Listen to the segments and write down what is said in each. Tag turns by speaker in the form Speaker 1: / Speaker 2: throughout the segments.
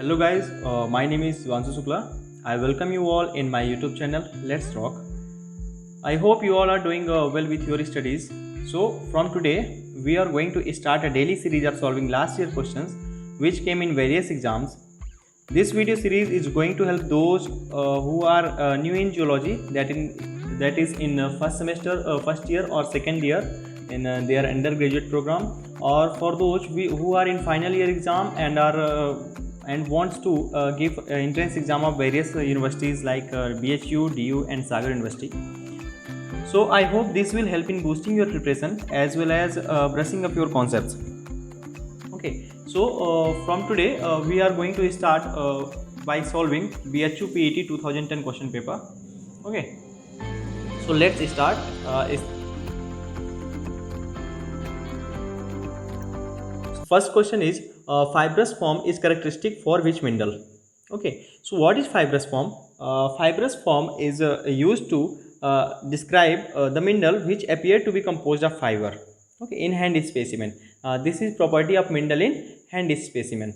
Speaker 1: Hello guys, my name is Vansu Sukla. I welcome you all in my YouTube channel Let's Rock. I hope you all are doing well with your studies. So from today we are going to start a daily series of solving last year questions which came in various exams. This video series is going to help those who are new in geology, that is in first semester, first year or second year in their undergraduate program, or for those who are in final year exam and are and wants to give entrance exam of various universities like BHU, DU and Sagar University. So I hope this will help in boosting your preparation as well as brushing up your concepts. Okay, so from today we are going to start by solving BHU PET 2010 question paper. Okay, so let's start. First question is fibrous form is characteristic for which mineral? Okay, so what is fibrous form? Fibrous form is used to describe the mineral which appear to be composed of fiber. Okay, in hand specimen. This is property of mineral in hand specimen.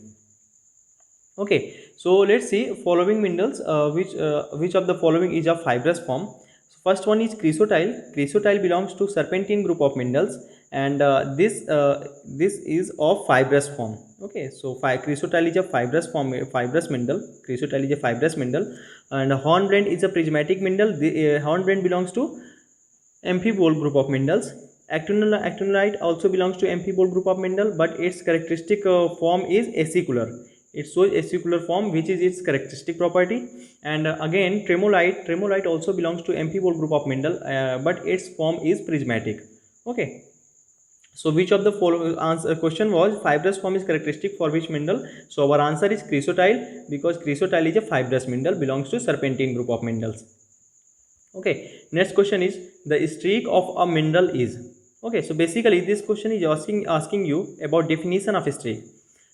Speaker 1: Okay, so let's see following minerals which of the following is of fibrous form. So first one is chrysotile. Chrysotile belongs to serpentine group of minerals, and this is of fibrous form. Okay, so chrysotile is a fibrous form, fibrous mineral. Chrysotile is a fibrous mineral, and hornblende is a prismatic mineral. The hornblende belongs to amphibole group of minerals. Actinolite also belongs to amphibole group of mineral, but its characteristic form is acicular. It shows acicular form, which is its characteristic property. And again, tremolite also belongs to amphibole group of mineral, but its form is prismatic. Okay, so which of the following question was fibrous form is characteristic for which mineral? So our answer is chrysotile, because chrysotile is a fibrous mineral, belongs to serpentine group of minerals. Okay, next question is the streak of a mineral is. Okay, so basically this question is asking you about definition of streak.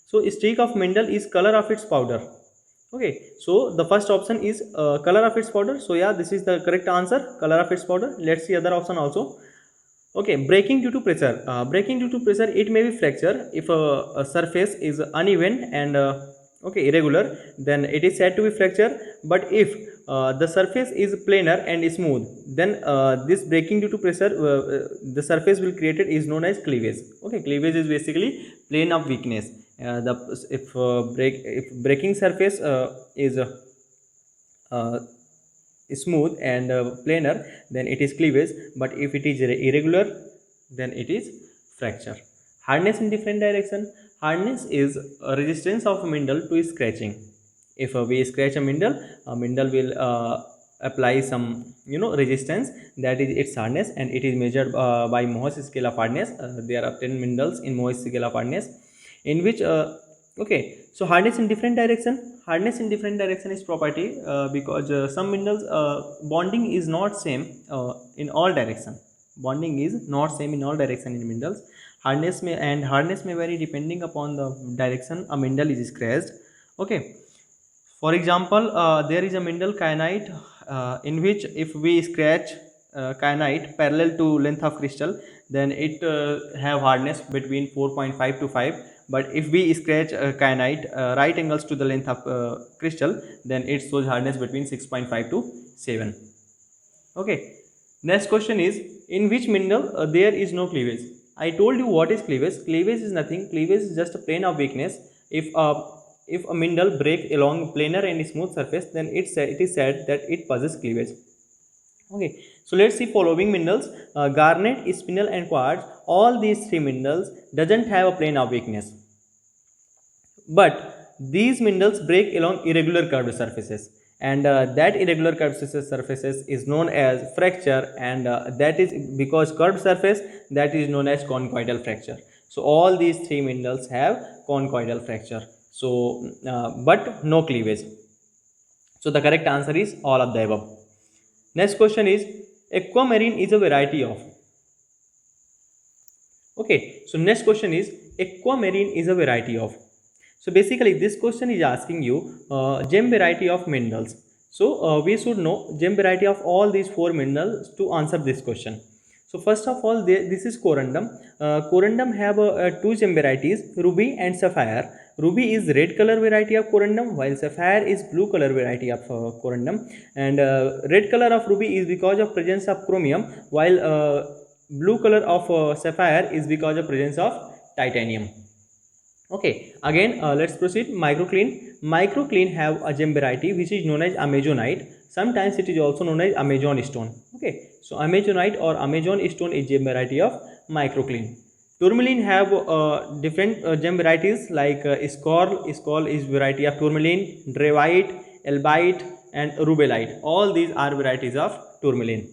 Speaker 1: So streak of mineral is color of its powder. Okay, so the first option is color of its powder. So yeah, this is the correct answer, color of its powder. Let's see other option also. Okay, breaking due to pressure. Breaking due to pressure, it may be fracture if a surface is uneven and okay, irregular, then it is said to be fracture. But if the surface is planar and smooth, then this breaking due to pressure, the surface will created is known as cleavage. Okay, cleavage is basically plane of weakness. If breaking surface is smooth and planar, then it is cleavage, but if it is irregular, then it is fracture. Hardness in different direction. Hardness is a resistance of a mineral to scratching. If we scratch a mineral will apply some resistance, that is its hardness, and it is measured by Mohs scale of hardness. There are 10 minerals in Mohs scale of hardness, in which okay, so hardness in different direction. Hardness in different direction is property because some minerals bonding is not same in all direction. Bonding is not same in all direction in minerals. Hardness may vary depending upon the direction a mineral is scratched. Okay, for example, there is a mineral kyanite in which if we scratch kyanite parallel to length of crystal, then it have hardness between 4.5 to 5. But if we scratch kyanite right angles to the length of crystal, then it shows hardness between 6.5 to 7. Okay, next question is in which mineral there is no cleavage? I told you what is cleavage. Cleavage is nothing. Cleavage is just a plane of weakness. If a mineral break along planar and smooth surface, then it is said that it possesses cleavage. Okay, so let's see following minerals. Garnet, spinel and quartz, all these three minerals doesn't have a plane of weakness, but these minerals break along irregular curved surfaces, and that irregular curved surfaces is known as fracture, and that is because curved surface, that is known as conchoidal fracture. So all these three minerals have conchoidal fracture, so but no cleavage. So the correct answer is all of the above. Next question is aquamarine is a variety of. Okay, so next question is aquamarine is a variety of. So basically this question is asking you gem variety of minerals. So we should know gem variety of all these four minerals to answer this question. So first of all, this is corundum. Corundum have two gem varieties, ruby and sapphire. Ruby is red color variety of corundum, while sapphire is blue color variety of corundum. And red color of ruby is because of presence of chromium, while blue color of sapphire is because of presence of titanium. Okay, again let's proceed. Microclean have a gem variety which is known as amazonite. Sometimes it is also known as Amazon stone. Okay, so amazonite or Amazon stone is gem variety of microclean. Tourmaline have different gem varieties like Schorl. Schorl is variety of tourmaline, Dravite, Elbite and Rubellite. All these are varieties of tourmaline.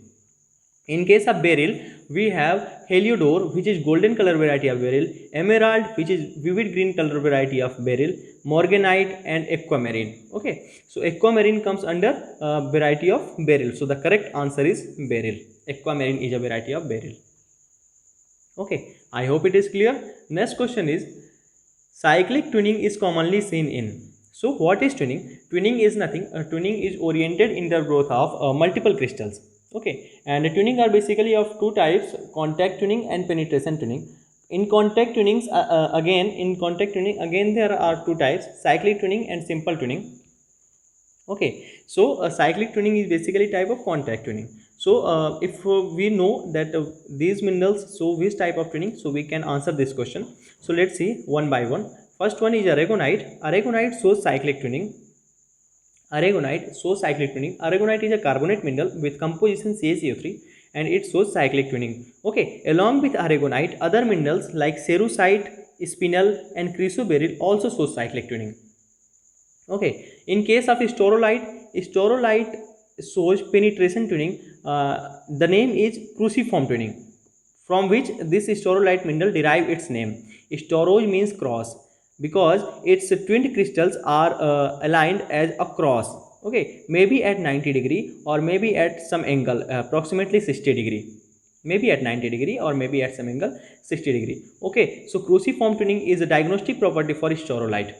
Speaker 1: In case of beryl, we have Heliodor, which is golden color variety of beryl, Emerald, which is vivid green color variety of beryl, Morganite and Aquamarine. Okay, so Aquamarine comes under variety of beryl. So the correct answer is beryl. Aquamarine is a variety of beryl. Okay, I hope it is clear. Next question is, cyclic tuning is commonly seen in. So what is tuning? Tuning is nothing. Tuning is oriented in the growth of multiple crystals. Okay, and tuning are basically of two types: contact tuning and penetration tuning. In contact tuning again there are two types: cyclic tuning and simple tuning. Okay, so cyclic tuning is basically type of contact tuning. So if we know that these minerals show which type of tuning, so we can answer this question. So let's see one by one. First one is aragonite. Aragonite shows cyclic tuning. Aragonite shows cyclic tuning. Aragonite is a carbonate mineral with composition CaCO3 and it shows cyclic tuning. Okay, along with aragonite, other minerals like cerussite, spinel and chrysoberyl also shows cyclic tuning. Okay, in case of staurolite shows penetration tuning. The name is cruciform tuning, from which this staurolite mineral derive its name. Staurose means cross, because its twinned crystals are aligned as a cross. Okay, maybe at 90 degree or maybe at some angle approximately 60 degree. Maybe at 90 degree or maybe at some angle 60 degree. Okay, so cruciform tuning is a diagnostic property for staurolite.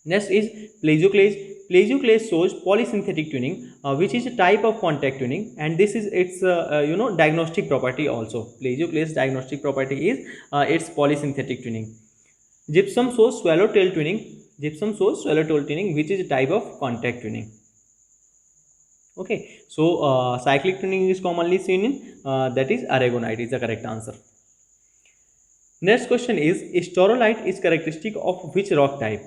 Speaker 1: Next is plesioclase. Plesioclase shows polysynthetic tuning, which is a type of contact tuning, and this is its diagnostic property also. Plesioclase diagnostic property is its polysynthetic tuning. Gypsum shows swallowtail tuning. Gypsum shows swallowtail tuning, which is a type of contact tuning. Okay, so cyclic tuning is commonly seen in that is aragonite is the correct answer. Next question is, staurolite is characteristic of which rock type?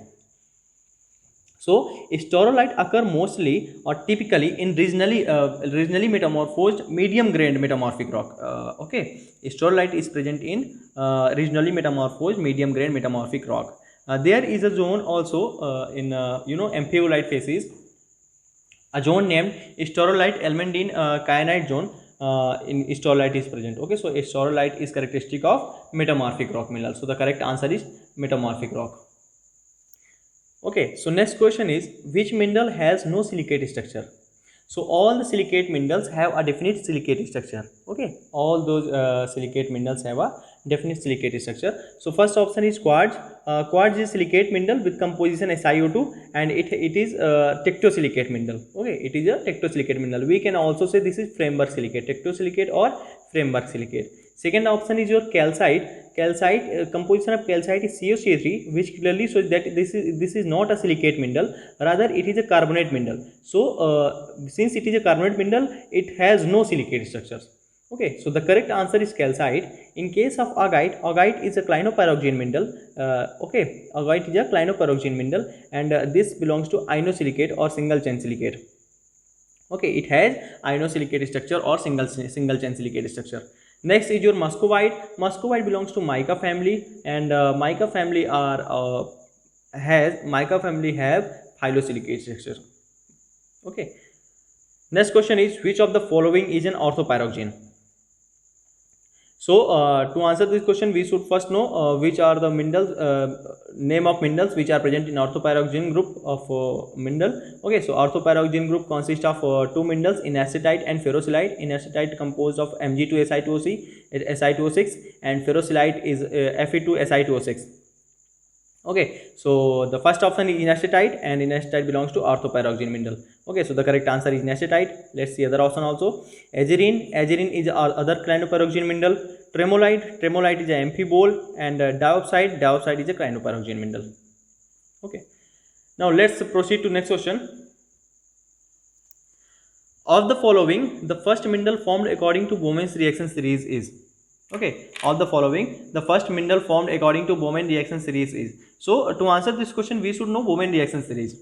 Speaker 1: So staurolite occur mostly or typically in regionally metamorphosed medium grained metamorphic rock. Okay, staurolite is present in regionally metamorphosed medium grained metamorphic rock. There is a zone also in amphibolite phases. A zone named staurolite elmendine kyanite zone in staurolite is present. Okay, so staurolite is characteristic of metamorphic rock mineral. So the correct answer is metamorphic rock. Okay, so next question is, which mineral has no silicate structure? So all the silicate minerals have a definite silicate structure. Okay, all those silicate minerals have a definite silicate structure. So first option is quartz. Quartz is silicate mineral with composition SiO2 and it is tectosilicate mineral. Okay, it is a tectosilicate mineral. We can also say this is framework silicate, tectosilicate or framework silicate. Second option is your calcite. Calcite, composition of calcite is CaCO3, which clearly shows that this is not a silicate mineral, rather it is a carbonate mineral. So since it is a carbonate mineral, it has no silicate structures. Okay, so the correct answer is calcite. In case of augite, augite is a clinopyroxene mineral. Okay, augite is a clinopyroxene mineral, and this belongs to inosilicate or single chain silicate. Okay, it has inosilicate structure or single chain silicate structure. Next is your muscovite. Muscovite belongs to mica family, and mica family have phyllosilicate structure. Okay. Next question is, which of the following is an orthopyroxene? So to answer this question, we should first know which are the minerals, name of minerals which are present in orthopyroxene group of mineral. Okay, so orthopyroxene group consists of two minerals, inercitite and ferrocilite. Inercitite composed of Mg2Si2O6 and ferrocilite is Fe2Si2O6. Okay, so the first option is inertite, and inertite belongs to orthopyroxene mineral. Okay, so the correct answer is inertite. Let's see other option also. Agerine is other clinopyroxene mineral. Tremolite is a amphibole, and diopside is a clinopyroxene mineral. Okay, now let's proceed to next question. Of the following, the first mineral formed according to Bowman's reaction series is. Okay, of the following, the first mineral formed according to Bowman reaction series is. So to answer this question, we should know Bowman reaction series.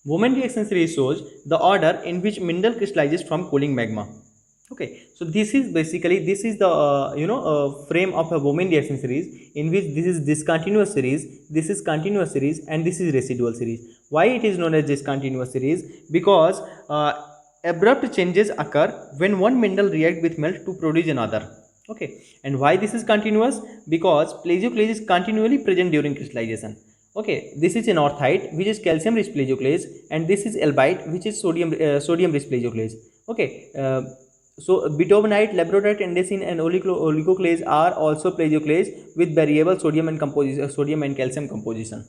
Speaker 1: Bowman reaction series shows the order in which mineral crystallizes from cooling magma. Okay, so this is the frame of a Bowman reaction series, in which this is discontinuous series, this is continuous series, and this is residual series. Why it is known as discontinuous series? Because abrupt changes occur when one mineral react with melt to produce another. Okay, and why this is continuous? Because plagioclase is continually present during crystallization. Okay, this is anorthite, which is calcium rich plagioclase, and this is albite, which is sodium rich plagioclase. Okay, so bitumenite, labradorite, andesine, and oligoclase are also plagioclase with variable sodium and calcium composition.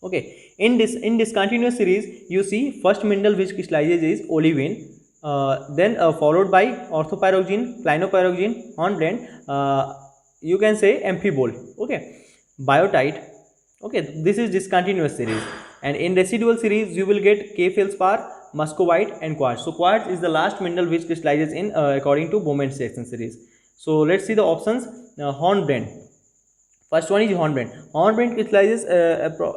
Speaker 1: Okay, in discontinuous series, you see first mineral which crystallizes is olivine, then followed by orthopyroxene, clinopyroxene, hornblende, you can say amphibole. Okay, biotite. Okay, this is discontinuous series, and in residual series you will get K feldspar, muscovite, and quartz. So quartz is the last mineral which crystallizes in according to Bowman's reaction series. So let's see the options. Hornblende. First one is hornblende. Hornblende crystallizes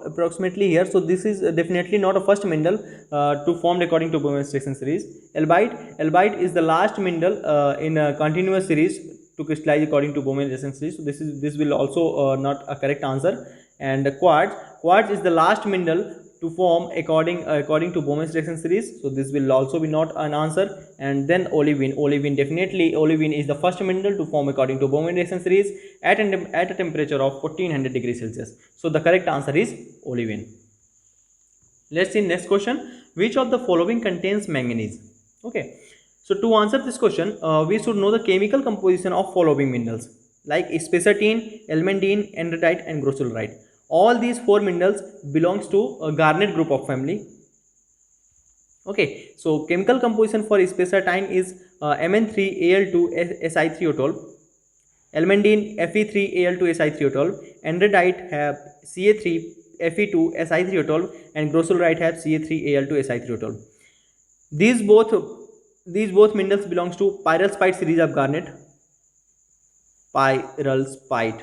Speaker 1: approximately here. So this is definitely not a first mineral to formed according to Bowman's reaction series. Albite is the last mineral in a continuous series to crystallize according to Bowman's reaction series. So this will also not a correct answer. And quartz is the last mineral to form according to Bowman's reaction series. So this will also be not an answer. And then olivine is the first mineral to form according to Bowman reaction series at a temperature of 1400 degrees Celsius. So the correct answer is olivine. Let's see next question. Which of the following contains manganese? Okay, so to answer this question, we should know the chemical composition of following minerals like spessartine, elmendine, andesite, and grossularite. All these four minerals belongs to a garnet group of family. Okay, so chemical composition for spessartine is Mn3Al2Si3O12, elmendine Fe3Al2Si3O12, andesite have Ca3Fe2Si3O12, and grossularite have Ca3Al2Si3O12. These both minerals belongs to pyrrolspite series of garnet. Pyrrolspite.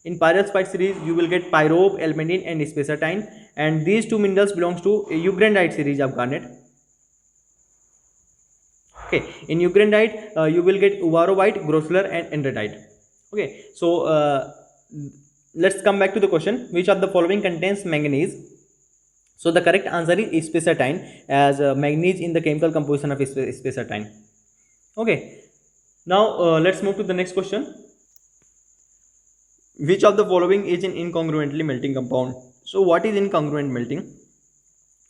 Speaker 1: In pyrrolspite series, you will get pyrope, elmendine, and spessartine, and these two minerals belongs to eugrandite series of garnet. Okay, in eugrandite, you will get uvarovite, grossular, and andesite. Okay, so let's come back to the question. Which of the following contains manganese? So the correct answer is spessartine, as manganese in the chemical composition of spessartine. Okay, now let's move to the next question. Which of the following is an incongruently melting compound? So what is incongruent melting?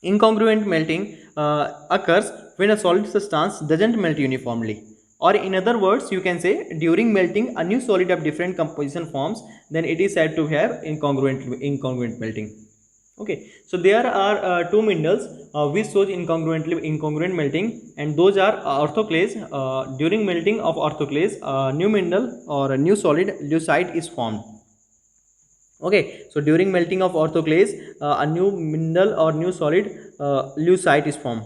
Speaker 1: Incongruent melting occurs when a solid substance doesn't melt uniformly, or in other words, you can say during melting a new solid of different composition forms, then it is said to have incongruent melting. Okay, so there are two minerals which shows incongruent melting, and those are orthoclase. During melting of orthoclase, new mineral or a new solid leucite is formed. Okay, so during melting of orthoclase, a new mineral or new solid leucite is formed.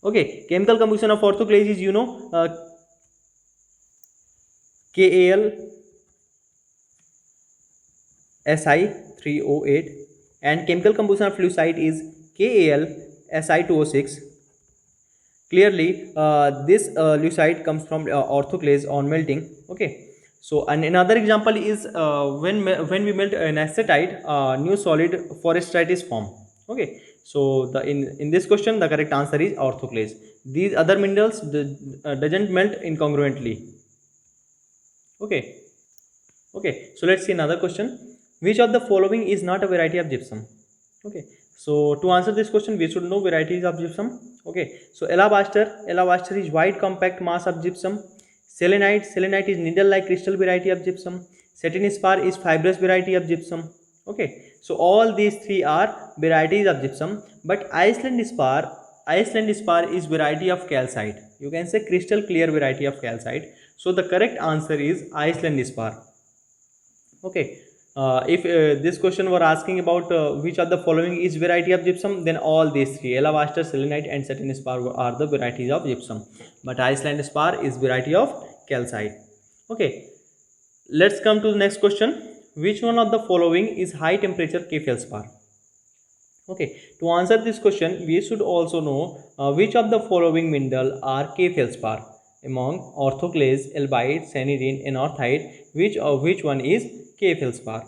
Speaker 1: Okay, chemical composition of orthoclase is KAl Si3O8, and chemical composition of leucite is KAl Si2O6. Clearly, this leucite comes from orthoclase on melting. Okay. So, and another example is when we melt an acetite, new solid forestite is formed. Okay, so in this question the correct answer is orthoclase. These other minerals doesn't melt incongruently. Okay, so let's see another question. Which of the following is not a variety of gypsum? Okay, so to answer this question we should know varieties of gypsum. Okay, so alabaster is white compact mass of gypsum. Selenite is needle-like crystal variety of gypsum. satin spar is fibrous variety of gypsum. Okay, so all these three are varieties of gypsum, but Iceland spar is variety of calcite. You can say crystal clear variety of calcite. So the correct answer is Iceland spar. Okay. If this question were asking about which of the following is variety of gypsum, then all these three, alabaster, selenite, and satin spar are the varieties of gypsum. But Iceland spar is variety of calcite. Okay. Let's come to the next question. Which one of the following is high temperature K feldspar? Okay, to answer this question, we should also know which of the following mineral are K feldspar among orthoclase, elbite, sanidine, anorthite. Which one is K feldspar?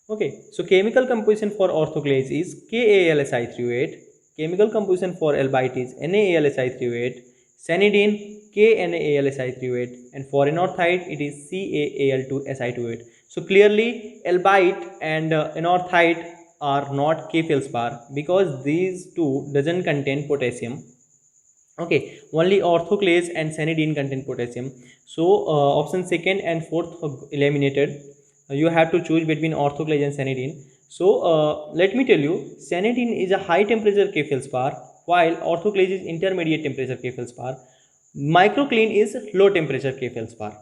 Speaker 1: Okay, so chemical composition for orthoclase is KAlSi3O8. Chemical composition for elbite is NaAlSi3O8. Sanidine KNaAlSi3O8, and for anorthite it is CaAl2Si2O8. So clearly elbite and anorthite are not K feldspar because these two doesn't contain potassium. Okay, only orthoclase and sanidine contain potassium. So option second and fourth eliminated. You have to choose between orthoclase and sanidine. So let me tell you, sanidine is a high temperature K feldspar, while orthoclase is intermediate temperature K feldspar. Microclean is low temperature K feldspar.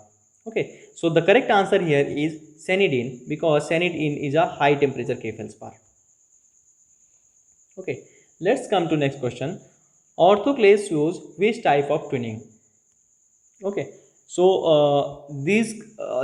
Speaker 1: Okay, so the correct answer here is sanidine because sanidine is a high temperature K feldspar. Okay, let's come to next question. Orthoclase use which type of tuning? Okay, so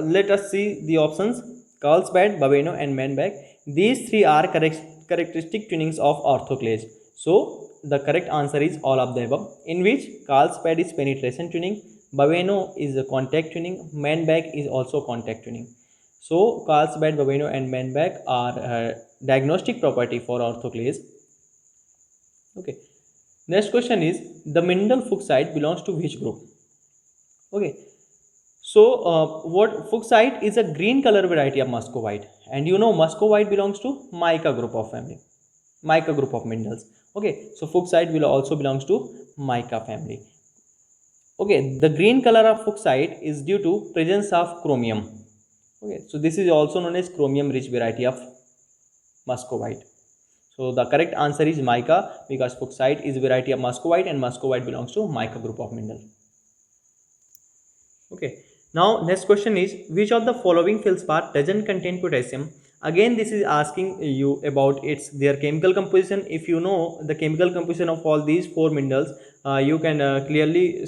Speaker 1: let us see the options: Carlsbad, Babeno, and Manbach. These three are characteristic tunings of orthoclase. So the correct answer is all of the above, in which Carlsbad is penetration tuning, Babeno is a contact tuning, Manbach is also contact tuning. So Carlsbad, Babeno, and Manbach are diagnostic property for orthoclase. Okay. Next question is, the mineral fuchsite belongs to which group? Okay. So what fuchsite is a green color variety of muscovite, and you know muscovite belongs to mica group of family, mica group of minerals. Okay, so fuchsite will also belongs to mica family. Okay, the green color of fuchsite is due to presence of chromium. Okay, so this is also known as chromium rich variety of muscovite. So the correct answer is mica because fuchsite is a variety of muscovite and muscovite belongs to mica group of mineral. Okay. Now next question is, which of the following feldspar doesn't contain potassium? Again this is asking you about their chemical composition. If you know the chemical composition of all these four minerals, you can clearly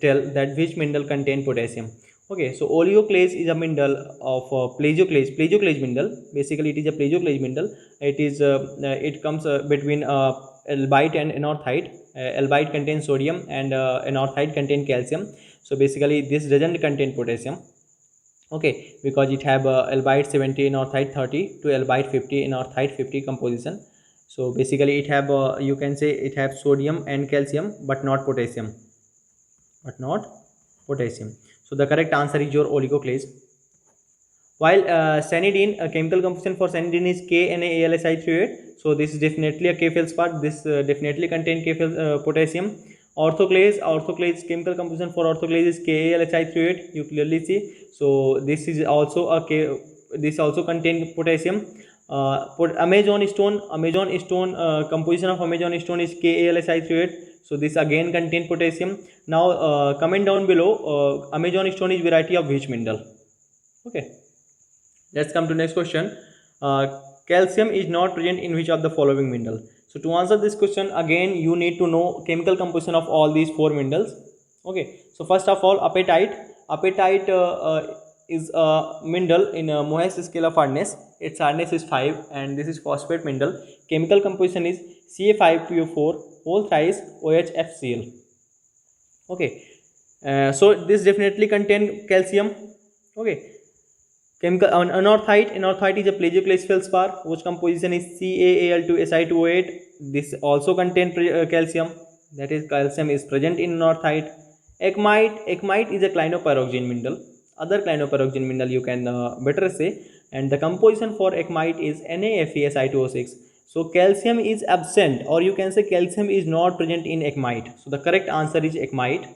Speaker 1: tell that which mineral contain potassium. Okay, so oleoclase is a mineral of plagioclase mineral. Basically it is a plagioclase mineral. It comes between elbite and anorthite. Elbite contains sodium and anorthite contains calcium. So basically this doesn't contain potassium. Okay, because it have elbite 70 anorthite 30 to elbite 50 anorthite 50 composition. So basically it have you can say it have sodium and calcium but not potassium. So the correct answer is your oligoclase. While sanidine, chemical composition for sanidine is KNaAlSi3O8. So this is definitely a K feldspar. This definitely contain potassium. Orthoclase chemical composition for orthoclase is KAlSi3O8. You clearly see. So this is also a K. This also contain potassium. Amazon stone composition of Amazon stone is KAlSi3O8. So this again contain potassium. Now comment down below, Amazon stone is variety of which mineral? Okay, let's come to next question. Calcium is not present in which of the following mineral? So to answer this question, again you need to know chemical composition of all these four minerals. Okay, so first of all, apatite is a mineral in Mohs scale of hardness. Its hardness is 5 and this is phosphate mineral. Chemical composition is Ca5PO4 whole thrice OHFCl. Okay, so this definitely contain calcium. Okay, chemical anorthite is a plagioclase feldspar whose composition is CaAl2Si2O8. This also contain calcium, that is calcium is present in anorthite. Ecmite is a clinopyroxene mineral, other clinopyroxene mineral you can better say, and the composition for ecmite is NaFeSi2O6. So calcium is absent, or you can say calcium is not present in ecmite. So the correct answer is ecmite.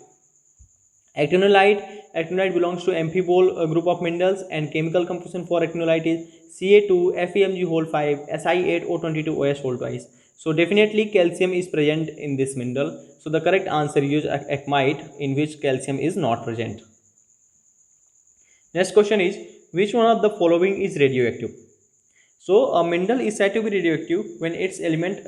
Speaker 1: Actinolite Actinolite belongs to amphibole group of minerals, and chemical composition for actinolite is Ca2 FeMg5 Si8O22OH whole twice. So definitely calcium is present in this mineral. So the correct answer is acmite, in which calcium is not present. Next question is, which one of the following is radioactive? So a mineral is said to be radioactive when its elements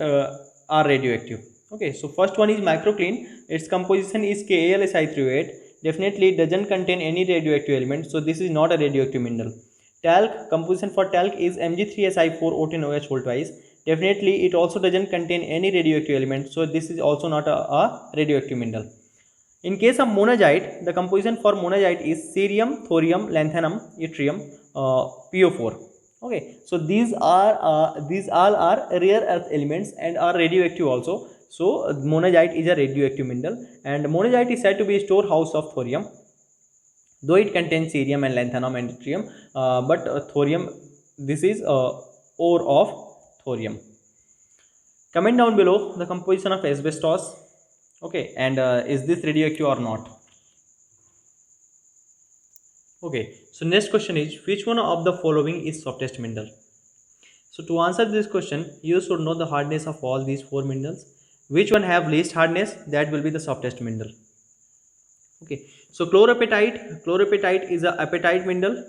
Speaker 1: are radioactive. Okay, so first one is microclean. Its composition is KAlSi3O8. Definitely it doesn't contain any radioactive element, so this is not a radioactive mineral. Talc, composition for talc is Mg3Si4O10OH whole twice. Definitely it also doesn't contain any radioactive element, so this is also not a radioactive mineral. In case of monazite, the composition for monazite is cerium, thorium, lanthanum, yttrium, PO4. Okay, so these all are rare earth elements and are radioactive also. So monazite is a radioactive mineral, and monazite is said to be a storehouse of thorium, though it contains cerium and lanthanum and yttrium. But thorium, this is ore of thorium. Comment down below the composition of asbestos. Okay, and is this radioactive or not? Okay, so next question is, which one of the following is softest mineral? So to answer this question, you should know the hardness of all these four minerals. Which one have least hardness? That will be the softest mineral. Okay, so chloropatite is a apatite mineral.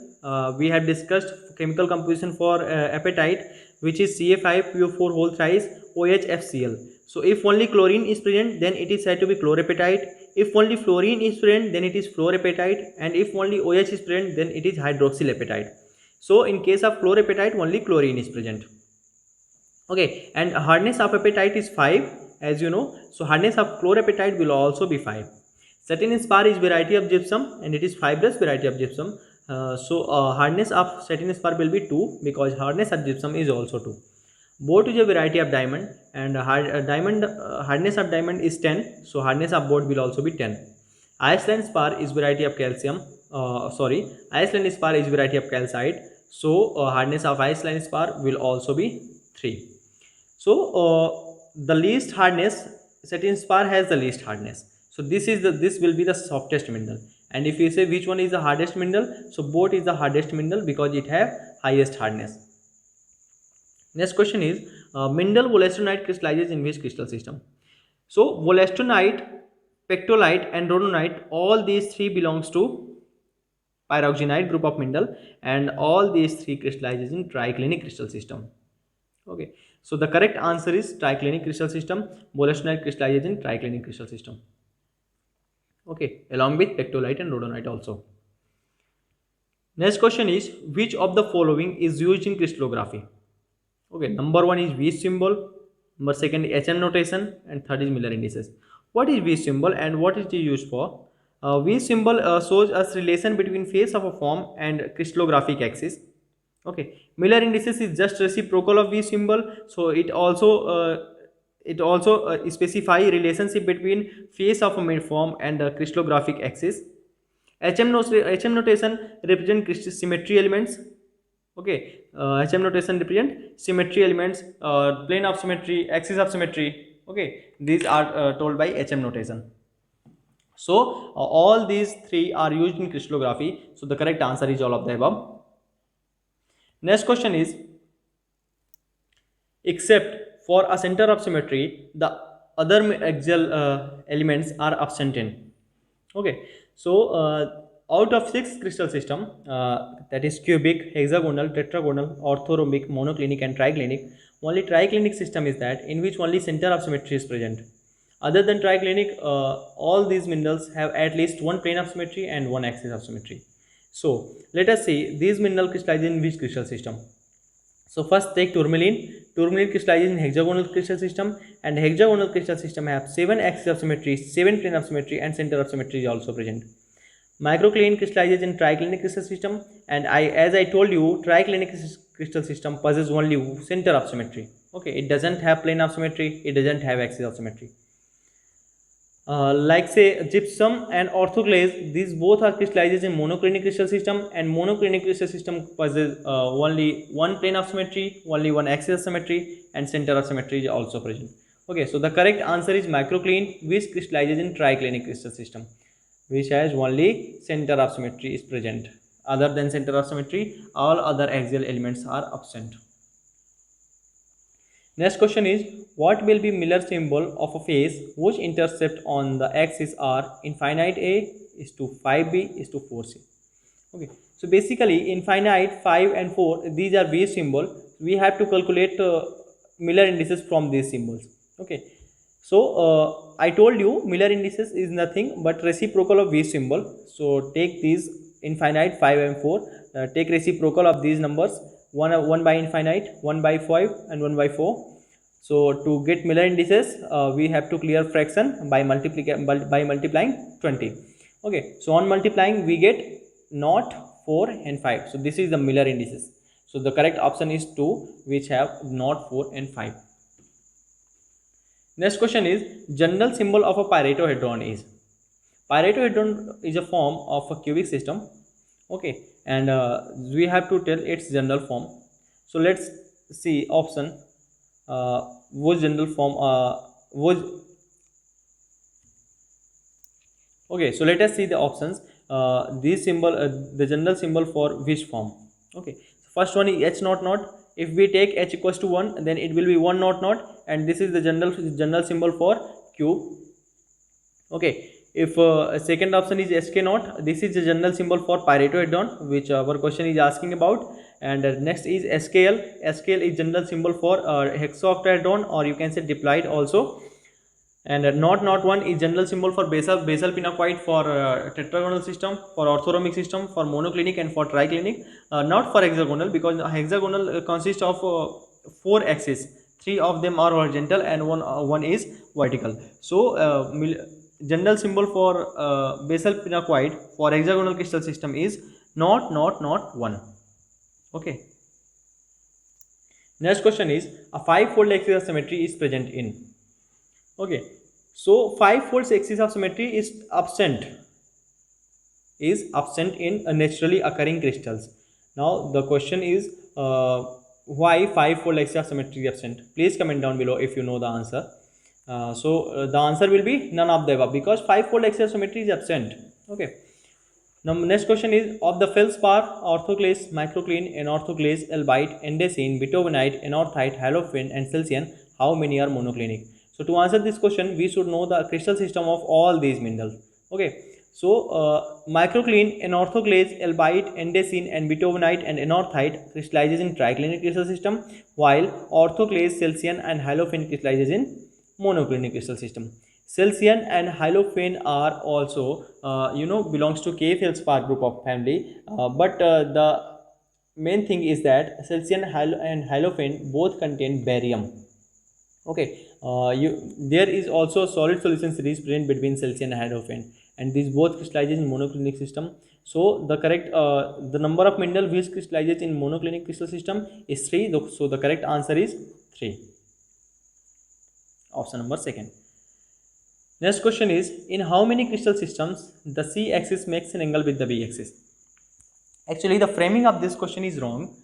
Speaker 1: We have discussed chemical composition for apatite, which is Ca5PO4 whole thrice OHFCl. So if only chlorine is present, then it is said to be chloropatite. If only fluorine is present, then it is fluorapatite, and if only OH is present, then it is hydroxylapatite. So in case of chloropatite, only chlorine is present. Okay, and hardness of apatite is 5, as you know. So hardness of chloropatite will also be 5. Satin spar is variety of gypsum, and it is fibrous variety of gypsum. Hardness of satin spar will be 2, because hardness of gypsum is also 2. Boat is a variety of diamond, and hardness of diamond is 10, so hardness of boat will also be 10. Iceland spar is variety of calcium. Iceland spar is variety of calcite, so hardness of Iceland spar will also be 3. So the least hardness, satin spar has the least hardness. So this will be the softest mineral. And if you say which one is the hardest mineral, so boat is the hardest mineral because it have highest hardness. Next question is, mineral wollastonite crystallizes in which crystal system? So wollastonite, pectolite and rhodonite, all these three belongs to pyroxenite group of mineral, and all these three crystallizes in triclinic crystal system. Okay, so the correct answer is triclinic crystal system. Wollastonite crystallizes in triclinic crystal system. Okay, along with pectolite and rhodonite also. Next question is, which of the following is used in crystallography? Okay, number 1 is V symbol, number 2 is HM notation, and third is Miller indices. What is V symbol and what is it used for? V symbol shows us relation between face of a form and crystallographic axis. Okay, Miller indices is just reciprocal of V symbol, so it also specify relationship between face of a form and the crystallographic axis. HM notation represent symmetry elements. Okay, HM notation represent symmetry elements, plane of symmetry, axis of symmetry. Okay, these are told by HM notation. So all these three are used in crystallography. So the correct answer is all of the above. Next question is, except for a center of symmetry, the other axial elements are absent in. Okay, so out of 6 crystal system, that is cubic, hexagonal, tetragonal, orthorhombic, monoclinic and triclinic, only triclinic system is that in which only center of symmetry is present. Other than triclinic, all these minerals have at least one plane of symmetry and one axis of symmetry. So let us see these mineral crystallize in which crystal system. So first take tourmaline. Tourmaline crystallizes in hexagonal crystal system, and hexagonal crystal system have 7 axes of symmetry, 7 plane of symmetry, and center of symmetry is also present. Microcline crystallizes in triclinic crystal system, and as I told you, triclinic crystal system possesses only center of symmetry. Okay, it doesn't have plane of symmetry, it doesn't have axis of symmetry. Like say gypsum and orthoclase, these both are crystallizes in monoclinic crystal system, and monoclinic crystal system possesses only one plane of symmetry, only one axis of symmetry, and center of symmetry is also present. Okay, so the correct answer is microcline, which crystallizes in triclinic crystal system. which has only center of symmetry is present. Other than center of symmetry, all other axial elements are absent. Next question is, what will be Miller symbol of a face whose intercept on the axis are infinite A is to 5B is to 4C. Okay, so basically infinite, 5 and 4, these are wave symbol. We have to calculate Miller indices from these symbols. Okay, so I told you Miller indices is nothing but reciprocal of wave symbol. So take these infinite, 5 and 4, take reciprocal of these numbers, 1 by infinite, 1 by 5 and 1 by 4. So to get Miller indices, we have to clear fraction by multiplying 20. Okay, so on multiplying we get 0, 4 and 5. So this is the Miller indices. So the correct option is 2, which have 0, 4 and 5. Next question is, general symbol of a Paretohedron is. Paretohedron is a form of a cubic system. Okay, and we have to tell its general form. So let's see option. Was general form was okay. So let us see the options. This symbol, the general symbol for which form? Okay, so first one is H naught naught. If we take H equals to 1, then it will be 1 naught naught, and this is the general symbol for cube. Okay, if second option is SK naught, this is the general symbol for Paretohedron, which our question is asking about. And next is SKL. SKL is general symbol for hexaoctahedron, or you can say diploid also. And naught naught 1 is general symbol for basal pinacoid for tetragonal system, for orthorhombic system, for monoclinic and for triclinic. Not for hexagonal, because hexagonal consists of 4 axes. 3 of them are horizontal and one is vertical. So general symbol for basal pinacoid for hexagonal crystal system is naught naught naught 1. Okay. Next question is, a 5-fold axis of symmetry is present in. Okay, so 5-fold axis of symmetry is absent in naturally occurring crystals. Now the question is, why 5-fold axis of symmetry is absent? Please comment down below if you know the answer. The answer will be none of the above, because 5-fold axis of symmetry is absent. Okay. Now next question is, of the feldspar, orthoclase, microcline, anorthoclase, elbite, andesine, bitumenite, anorthite, halophane and celsian, how many are monoclinic? So to answer this question, we should know the crystal system of all these minerals. Okay, so microcline, anorthoclase, elbite, andesine and bitumenite and anorthite crystallizes in triclinic crystal system, while orthoclase, celsian and halophane crystallizes in monoclinic crystal system. Celsian and halophane are also belongs to K feldspar group of family, but the main thing is that celsian and halophane both contain barium. Okay, there is also a solid solution series present between celsian and halophane, and these both crystallizes in monoclinic system. So the correct the number of mineral which crystallizes in monoclinic crystal system is 3. So the correct answer is 3. Option number second. Next question is, in how many crystal systems the C axis makes an angle with the B axis? Actually, the framing of this question is wrong.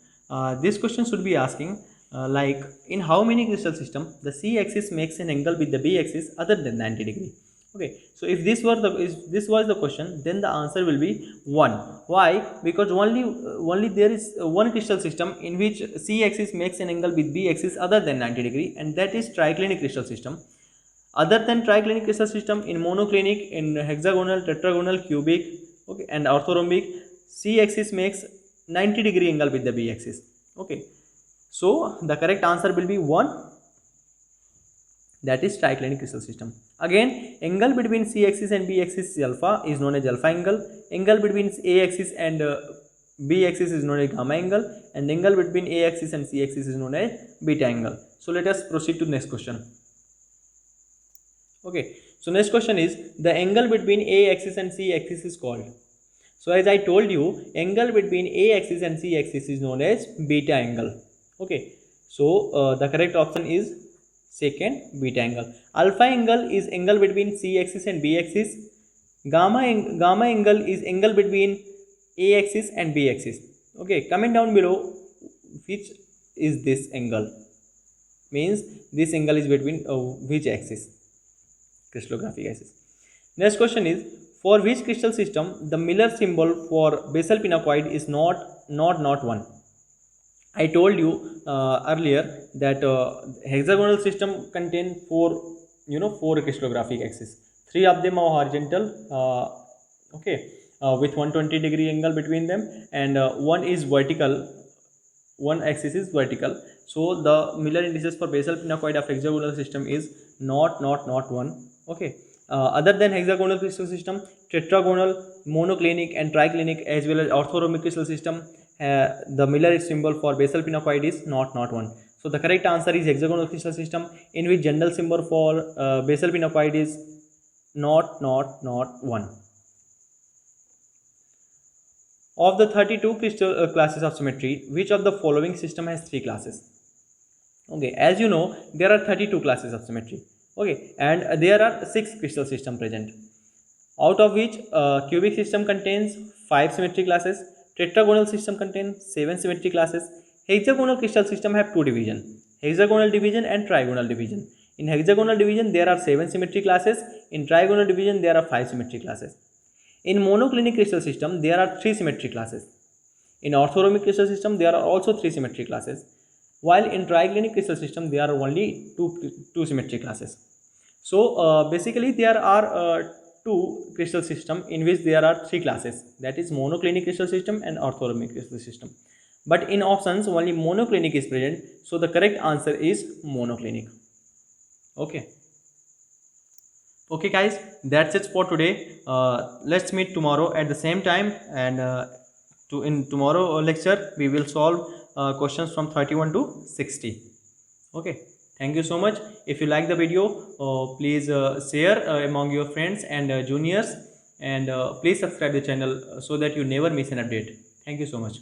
Speaker 1: This question should be asking like, in how many crystal system the C axis makes an angle with the B axis other than 90 degree. Okay, so if this was the question, then the answer will be 1. Why? Because only there is one crystal system in which C axis makes an angle with B axis other than 90 degree, and that is triclinic crystal system. Other than triclinic crystal system, in monoclinic, in hexagonal, tetragonal, cubic, okay, and orthorhombic, C axis makes 90 degree angle with the B axis. Okay, so the correct answer will be 1. That is triclinic crystal system. Again, angle between C axis and B axis is alpha, is known as alpha angle. Angle between A axis and B axis is known as gamma angle, and angle between A axis and C axis is known as beta angle. So let us proceed to the next question. Okay, so next question is, the angle between A axis and C axis is called. So as I told you, angle between A axis and C axis is known as beta angle. Okay, so the correct option is second, beta angle. Alpha angle is angle between C axis and B axis. Gamma angle is angle between A axis and B axis. Okay, comment down below which is this angle. Means this angle is between which axis? Crystallographic axis. Next question is, For which crystal system the Miller symbol for basal pinacoid is not 1? I told you earlier that hexagonal system contain four crystallographic axes. Three of them are horizontal, with 120-degree angle between them, and one is vertical. One axis is vertical. So the Miller indices for basal pinacoid of hexagonal system is not 1. Okay. Other than hexagonal crystal system, tetragonal, monoclinic, and triclinic, as well as orthorhombic crystal system, the Miller symbol for basal pinacoid is not 1. So the correct answer is hexagonal crystal system, in which general symbol for basal pinacoid is not 1. Of the 32 crystal classes of symmetry, which of the following system has 3 classes? Okay, as you know, there are 32 classes of symmetry. Okay, and there are 6 crystal system present, out of which cubic system contains 5 symmetry classes, tetragonal system contains 7 symmetry classes, hexagonal crystal system have 2 division, hexagonal division and trigonal division. In hexagonal division there are 7 symmetry classes, in trigonal division there are 5 symmetry classes. In monoclinic crystal system there are 3 symmetry classes. In orthorhombic crystal system there are also 3 symmetry classes, while in triclinic crystal system there are only two symmetry classes. So basically there are 2 crystal system in which there are 3 classes, that is monoclinic crystal system and orthorhombic crystal system. But in options only monoclinic is present, so the correct answer is monoclinic. Okay guys, that's it for today. Let's meet tomorrow at the same time, and in tomorrow lecture we will solve questions from 31 to 60. Okay, thank you so much. If you like the video, please share among your friends and juniors, and please subscribe the channel so that you never miss an update. Thank you so much.